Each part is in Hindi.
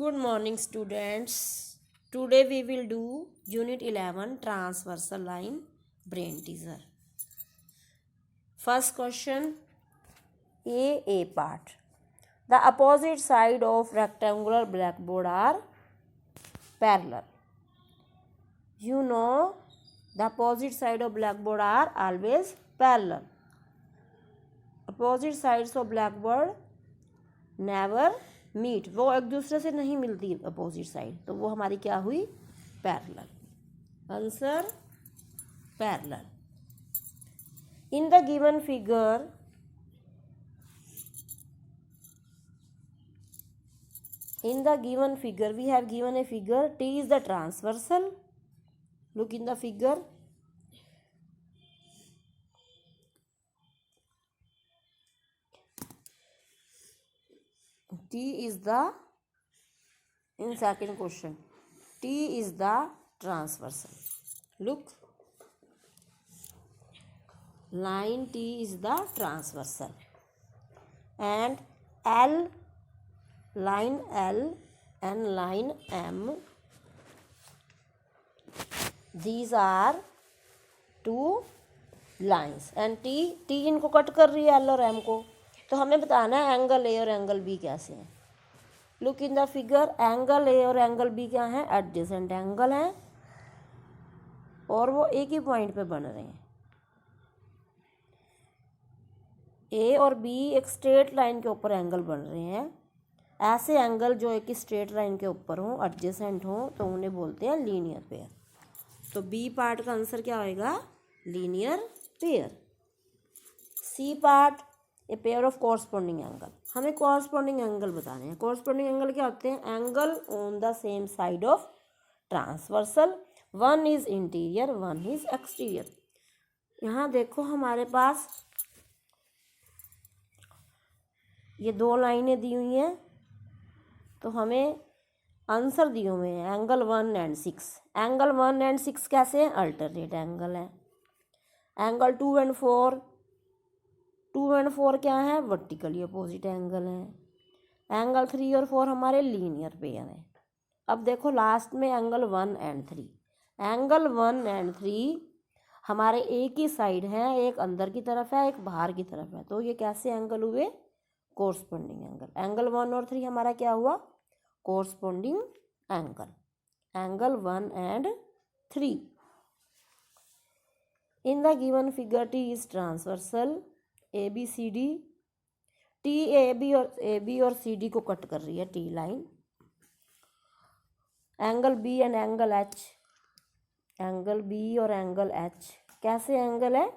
Good morning, students. Today we will do Unit 11 Transversal Line Brain Teaser. First question, A part. The opposite side of rectangular blackboard are parallel. You know the opposite side of blackboard are always parallel. Opposite sides of blackboard never meet, वो एक दूसरे से नहीं मिलती अपोजिट साइड, तो वो हमारी क्या हुई? Parallel. Answer parallel. In the given figure we have given a figure T is the transversal. Look in the figure. T is the, in second question, T is the transversal. Look, line T is the transversal, and line L and line M, these are two lines, and T इनको कट कर रही है L और M को, तो हमें बताना है एंगल ए और एंगल बी कैसे हैं। Look in the figure, angle A और एंगल बी क्या हैं? एडजेसेंट एंगल हैं और वो एक ही पॉइंट पे बन रहे हैं। ए और बी एक स्ट्रेट लाइन के ऊपर एंगल बन रहे हैं। ऐसे एंगल जो एक ही स्ट्रेट लाइन के ऊपर हों, एडजेसेंट हों, तो उन्हें बोलते हैं लीनियर पेयर। तो बी पार्ट का आंसर क्या होएगा? Linear pair. C part, a pair of corresponding angle. हमें कॉरस्पॉन्डिंग एंगल बताने हैं। कॉरस्पॉन्डिंग एंगल क्या होते हैं? Angle on the same side of transversal, one is interior, one is exterior. यहाँ देखो हमारे पास ये दो लाइनें दी हुई हैं, तो हमें आंसर दिए हुए हैं एंगल 1 and 6। एंगल 1 and 6 कैसे हैं? अल्टरनेट एंगल है। एंगल 2 and 4 क्या है? वर्टिकली अपोजिट एंगल है। एंगल 3 और 4 हमारे लीनियर पेयर हैं। अब देखो लास्ट में एंगल 1 and 3। एंगल 1 and 3 हमारे एक ही साइड है, एक अंदर की तरफ है, एक बाहर की तरफ है, तो ये कैसे एंगल हुए? Corresponding angle. एंगल 1 और 3 हमारा क्या हुआ? Corresponding angle. Angle 1 and 3। In the given figure T is transversal, A B C D. T A B और सी डी को कट कर रही है T line. Angle B and angle H, angle B और एंगल एच कैसे एंगल है?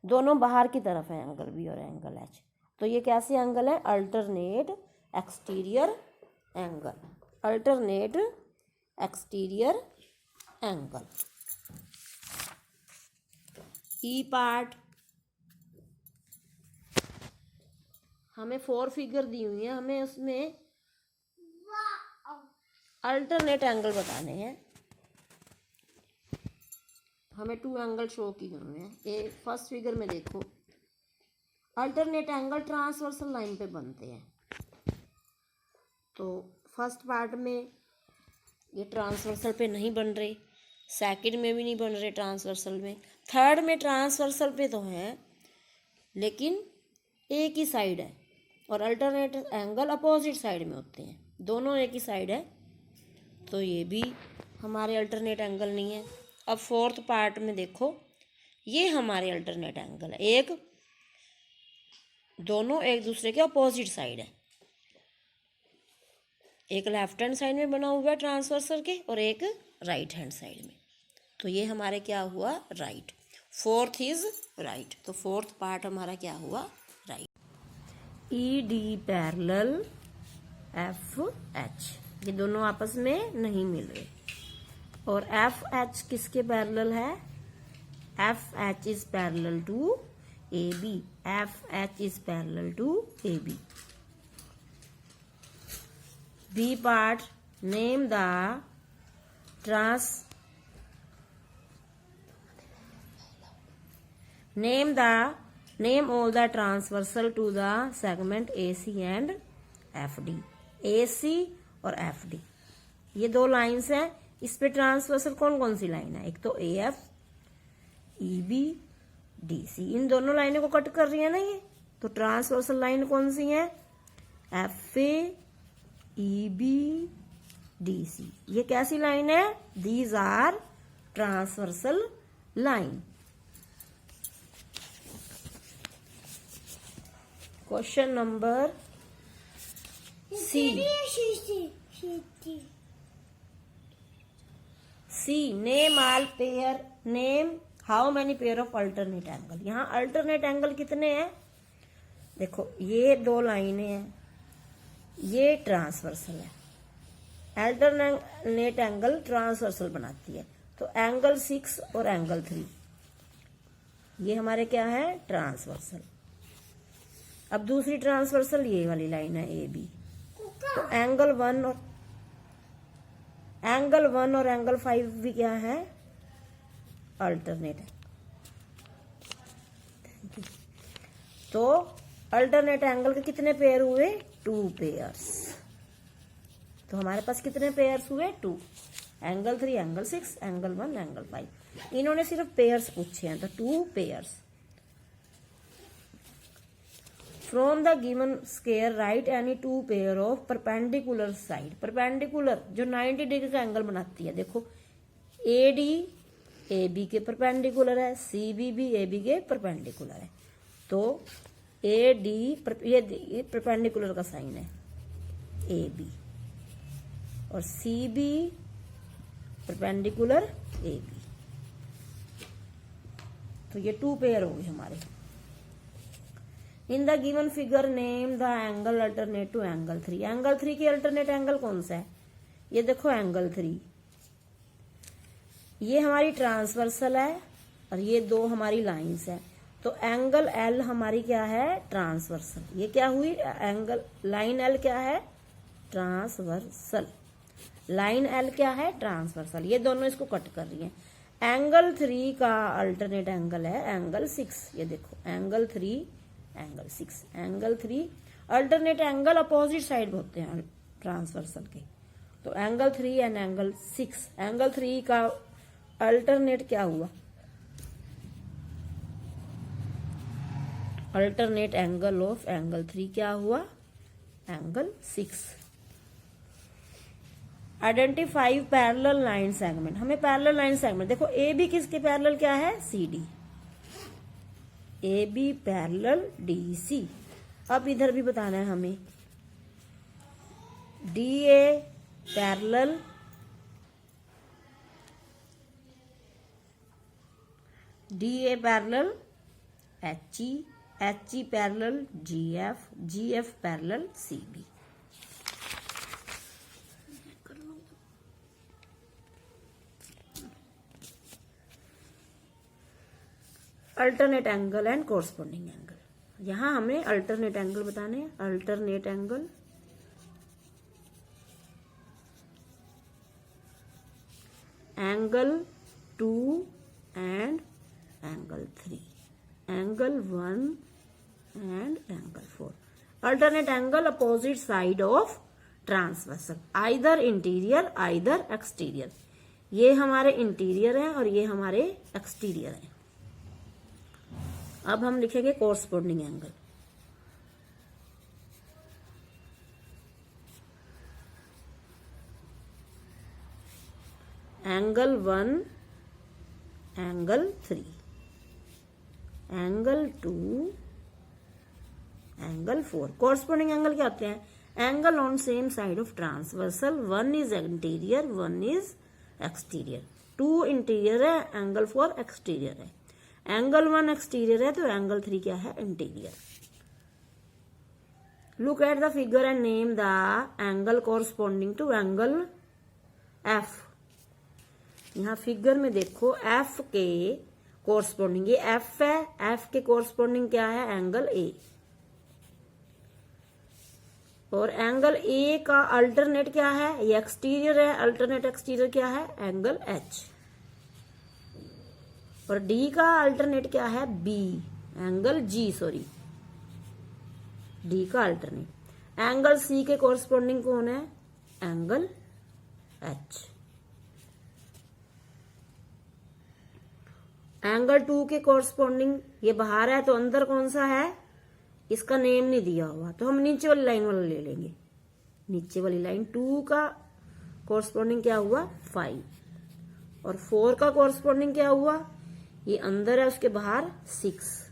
दोनों बाहर की तरफ है एंगल बी और एंगल एच, तो ये कैसे एंगल है? Alternate exterior angle. Alternate exterior angle. E part, हमें 4 फिगर दी हुई है, हमें उसमें अल्टरनेट एंगल बताने हैं। हमें 2 एंगल शो किए हुए हैं। ये फर्स्ट फिगर में देखो, अल्टरनेट एंगल ट्रांसवर्सल लाइन पे बनते हैं। तो फर्स्ट पार्ट में ये ट्रांसवर्सल पे नहीं बन रहे, सेकंड में भी नहीं बन रहे ट्रांसवर्सल में, थर्ड में ट्रांसवर्सल पे तो हैं लेकिन एक ही साइड है, और अल्टरनेट एंगल अपोजिट साइड में होते हैं। दोनों एक ही साइड है, तो ये भी हमारे अल्टरनेट एंगल नहीं है। अब फोर्थ पार्ट में देखो, ये हमारे अल्टरनेट एंगल है। एक दोनों एक दूसरे के अपोजिट साइड है, एक लेफ्ट हैंड साइड में बना हुआ है ट्रांसवर्सल के और एक राइट हैंड साइड में, तो ये हमारे क्या हुआ? राइट। फोर्थ इज राइट, तो फोर्थ पार्ट हमारा क्या हुआ? Right. E D parallel F H, ये दोनों आपस में नहीं मिल रहे, और एफ एच किसके पैरेलल है? F H is parallel to A B. F H is parallel to A B. B part, name all the transversal to the segment AC and FD. AC और एफ डी, ये दो लाइंस हैं। इस पे ट्रांसवर्सल कौन कौन सी लाइन है, एक तो A F, E B, D C, इन दोनों लाइनों को कट कर रही है ना ये, तो ट्रांसवर्सल लाइन कौन सी है, F A, E B, D C, ये कैसी लाइन है, these are transversal line. Question number C, name all pair, name how many pair of alternate angle. यहाँ अल्टरनेट एंगल कितने हैं, देखो ये दो लाइनें हैं, ये ट्रांसवर्सल है, अल्टरनेट एंगल ट्रांसवर्सल बनाती है, तो एंगल 6 और एंगल 3 ये हमारे क्या है, ट्रांसवर्सल। अब दूसरी ट्रांसवर्सल ये वाली लाइन है ए बी, तो एंगल 1 और एंगल 5 भी क्या है, अल्टरनेट है। तो अल्टरनेट एंगल के कितने पेयर हुए, 2 पेयर्स। तो हमारे पास कितने पेयर्स हुए, 2, एंगल 3, एंगल 6, एंगल 1, एंगल 5। इन्होंने सिर्फ पेयर्स पूछे हैं, तो 2 pairs. From the given square right any 2 pair of perpendicular side, perpendicular जो 90 डिग्री का एंगल बनाती है, देखो ए डी ए बी के परपेंडिकुलर है, सी बी भी ए बी के परपेंडिकुलर है, तो ए डी ये परपेंडिकुलर का साइन है ए बी, और C B perpendicular A B, तो ये 2 पेयर हो गए हमारे। In the given figure name the angle alternate to angle 3, angle 3 की अल्टरनेट एंगल कौन सा है, ये देखो एंगल 3, ये हमारी ट्रांसवर्सल है और ये दो हमारी लाइंस है, तो एंगल एल हमारी क्या है, ट्रांसवर्सल। ये क्या हुई, एंगल लाइन एल क्या है, ट्रांसवर्सल, लाइन एल क्या है, ट्रांसवर्सल, ये दोनों इसको कट कर रही है। एंगल 3 का अल्टरनेट एंगल है एंगल 6, ये देखो angle 3, angle 6, angle 3 alternate angle opposite side होते हैं ट्रांसवर्सल के, तो एंगल 3 एंड एंगल 6, एंगल 3 का अल्टरनेट क्या हुआ, अल्टरनेट एंगल ऑफ एंगल 3 क्या हुआ, angle 6। Identify parallel line segment, हमें पैरेलल लाइन सेगमेंट, देखो ए बी किसके पैरेलल क्या है, C D, A B parallel D C. अब इधर भी बताना है हमें, D A parallel H E parallel G F parallel C B. Alternate angle and corresponding angle, यहां हमें अल्टरनेट एंगल बताने हैं, alternate angle angle 2 and angle 3, angle 1 and angle 4, alternate angle opposite side of transversal, either interior either exterior, ये हमारे इंटीरियर है और ये हमारे एक्सटीरियर है। अब हम लिखेंगे corresponding angle, angle 1 angle 3, angle 2 angle 4। Corresponding angle क्या होते हैं, angle on same side of transversal, 1 is interior 1 is exterior, 2 interior है एंगल 4 एक्सटीरियर है, एंगल 1 एक्सटीरियर है तो एंगल 3 क्या है, interior. Look at the figure and name the angle corresponding to angle F. यहाँ फिगर में देखो एफ के कोरस्पॉन्डिंग, ये एफ है, एफ के कोरस्पॉन्डिंग क्या है, एंगल ए, और एंगल ए का अल्टरनेट क्या है, ये एक्सटीरियर है, अल्टरनेट एक्सटीरियर क्या है, एंगल एच, और डी का अल्टरनेट क्या है, B, angle G, sorry D का अल्टरनेट। एंगल सी के कोरस्पॉन्डिंग कौन है, एंगल एच। एंगल 2 के कोरस्पॉन्डिंग ये बाहर है तो अंदर कौन सा है, इसका नेम नहीं दिया हुआ, तो हम नीचे वाली लाइन वाला ले लेंगे। नीचे वाली लाइन 2 का कोरस्पॉन्डिंग क्या हुआ 5, और 4 का कोरस्पॉन्डिंग क्या हुआ, ये अंदर है उसके बाहर 6।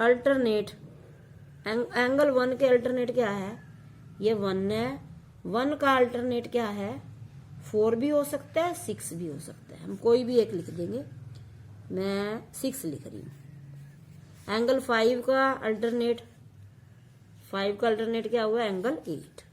अल्टरनेट एंगल 1 के अल्टरनेट क्या है, ये 1 है। 1 का अल्टरनेट क्या है, 4 भी हो सकता है 6 भी हो सकता है, हम कोई भी एक लिख देंगे, मैं 6 लिख रही हूं। एंगल 5 का अल्टरनेट क्या हुआ, एंगल 8।